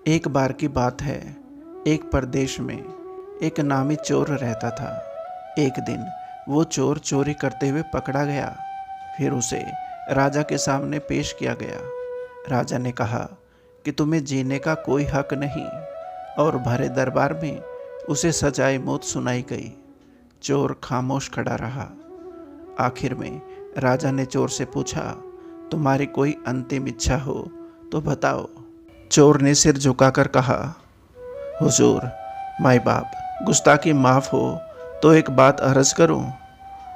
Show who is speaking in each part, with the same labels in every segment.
Speaker 1: एक बार की बात है। एक प्रदेश में एक नामी चोर रहता था। एक दिन वो चोर चोरी करते हुए पकड़ा गया। फिर उसे राजा के सामने पेश किया गया। राजा ने कहा कि तुम्हें जीने का कोई हक नहीं, और भरे दरबार में उसे सजाए मौत सुनाई गई। चोर खामोश खड़ा रहा। आखिर में राजा ने चोर से पूछा, तुम्हारी कोई अंतिम इच्छा हो तो बताओ। चोर ने सिर झुकाकर कहा, हुजूर, माई बाप गुस्ताखी माफ़ हो तो एक बात अर्ज करूं।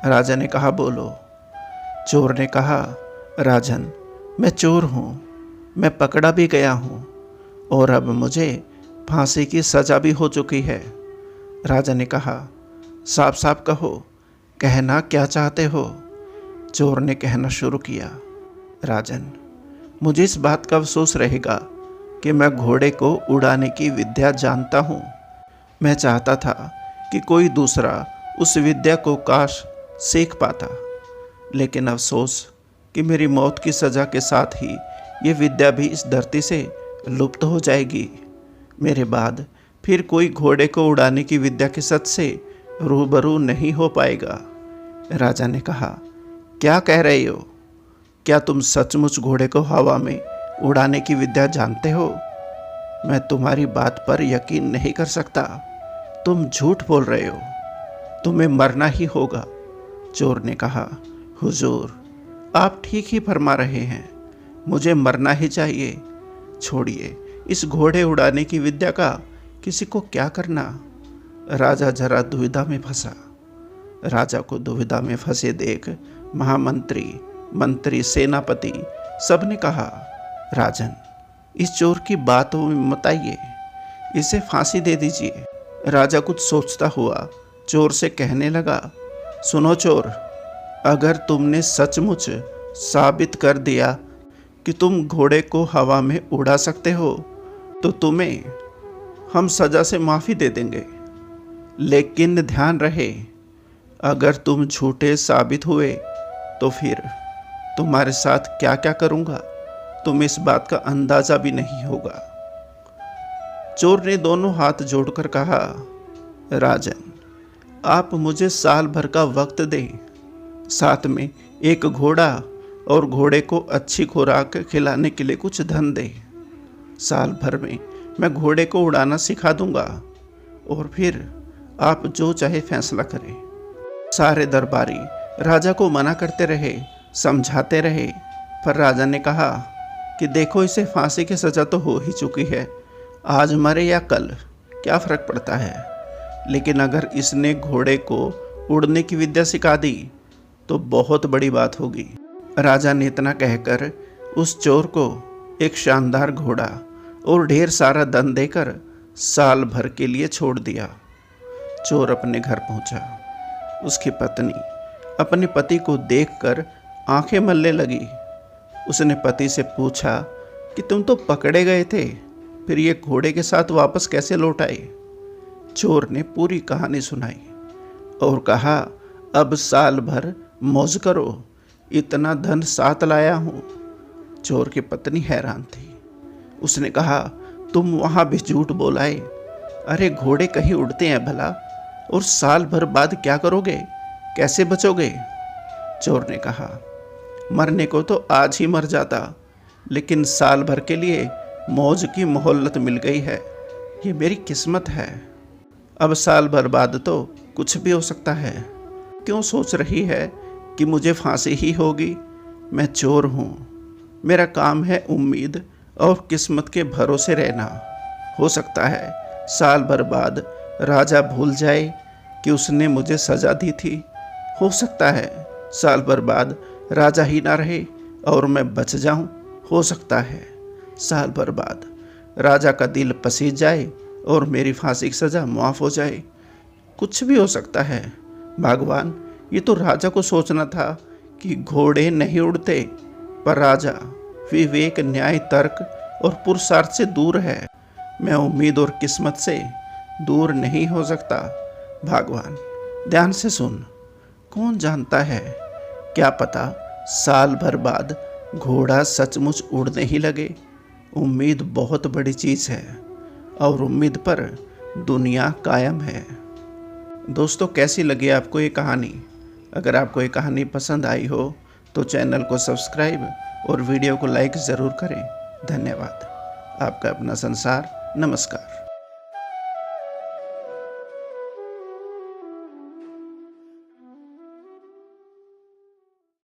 Speaker 1: राजा ने कहा, बोलो। चोर ने कहा, राजन, मैं चोर हूँ, मैं पकड़ा भी गया हूँ और अब मुझे फांसी की सज़ा भी हो चुकी है। राजा ने कहा, साफ साफ कहो, कहना क्या चाहते हो। चोर ने कहना शुरू किया, राजन, मुझे इस बात का अफसोस रहेगा कि मैं घोड़े को उड़ाने की विद्या जानता हूँ। मैं चाहता था कि कोई दूसरा उस विद्या को काश सीख पाता, लेकिन अफसोस कि मेरी मौत की सज़ा के साथ ही ये विद्या भी इस धरती से लुप्त हो जाएगी। मेरे बाद फिर कोई घोड़े को उड़ाने की विद्या के सच से रूबरू नहीं हो पाएगा। राजा ने कहा, क्या कह रहे हो? क्या तुम सचमुच घोड़े को हवा में उड़ाने की विद्या जानते हो? मैं तुम्हारी बात पर यकीन नहीं कर सकता। तुम झूठ बोल रहे हो, तुम्हें मरना ही होगा। चोर ने कहा, हुजूर, आप ठीक ही फरमा रहे हैं, मुझे मरना ही चाहिए। छोड़िए, इस घोड़े उड़ाने की विद्या का किसी को क्या करना। राजा जरा दुविधा में फंसा। राजा को दुविधा में फंसे देख महामंत्री, मंत्री, सेनापति सबने कहा, राजन, इस चोर की बात मत आइए, इसे फांसी दे दीजिए। राजा कुछ सोचता हुआ चोर से कहने लगा, सुनो चोर, अगर तुमने सचमुच साबित कर दिया कि तुम घोड़े को हवा में उड़ा सकते हो तो तुम्हें हम सज़ा से माफ़ी दे देंगे। लेकिन ध्यान रहे, अगर तुम झूठे साबित हुए तो फिर तुम्हारे साथ क्या क्या करूँगा तुम्हें इस बात का अंदाज़ा भी नहीं होगा। चोर ने दोनों हाथ जोड़कर कहा, राजन, आप मुझे साल भर का वक्त दें, साथ में एक घोड़ा और घोड़े को अच्छी खुराक खिलाने के लिए कुछ धन दें। साल भर में मैं घोड़े को उड़ाना सिखा दूंगा और फिर आप जो चाहे फैसला करें। सारे दरबारी राजा को मना करते रहे, समझाते रहे, पर राजा ने कहा कि देखो, इसे फांसी की सज़ा तो हो ही चुकी है, आज मरे या कल क्या फ़र्क पड़ता है। लेकिन अगर इसने घोड़े को उड़ने की विद्या सिखा दी तो बहुत बड़ी बात होगी। राजा ने इतना कहकर उस चोर को एक शानदार घोड़ा और ढेर सारा धन देकर साल भर के लिए छोड़ दिया। चोर अपने घर पहुंचा। उसकी पत्नी अपने पति को देखकर आंखें मलने लगी। उसने पति से पूछा कि तुम तो पकड़े गए थे, फिर ये घोड़े के साथ वापस कैसे लौट आए। चोर ने पूरी कहानी सुनाई और कहा, अब साल भर मौज करो, इतना धन साथ लाया हूँ। चोर की पत्नी हैरान थी। उसने कहा, तुम वहाँ भी झूठ बोलाए। अरे घोड़े कहीं उड़ते हैं भला, और साल भर बाद क्या करोगे, कैसे बचोगे। चोर ने कहा, मरने को तो आज ही मर जाता, लेकिन साल भर के लिए मौज की मोहल्लत मिल गई है, ये मेरी किस्मत है। अब साल भर बाद तो कुछ भी हो सकता है। क्यों सोच रही है कि मुझे फांसी ही होगी। मैं चोर हूँ, मेरा काम है उम्मीद और किस्मत के भरोसे रहना। हो सकता है साल भर बाद राजा भूल जाए कि उसने मुझे सज़ा दी थी। हो सकता है साल भर बाद राजा ही ना रहे और मैं बच जाऊं। हो सकता है साल भर बाद राजा का दिल पसीज जाए और मेरी फांसी की सज़ा माफ़ हो जाए। कुछ भी हो सकता है। भगवान, ये तो राजा को सोचना था कि घोड़े नहीं उड़ते, पर राजा विवेक, न्याय, तर्क और पुरुषार्थ से दूर है। मैं उम्मीद और किस्मत से दूर नहीं हो सकता। भगवान, ध्यान से सुन, कौन जानता है, क्या पता साल भर बाद घोड़ा सचमुच उड़ने ही लगे उम्मीद बहुत बड़ी चीज़ है और उम्मीद पर दुनिया कायम है। दोस्तों, कैसी लगी आपको ये कहानी? अगर आपको ये कहानी पसंद आई हो तो चैनल को सब्सक्राइब और वीडियो को लाइक ज़रूर करें। धन्यवाद। आपका अपना संसार। नमस्कार।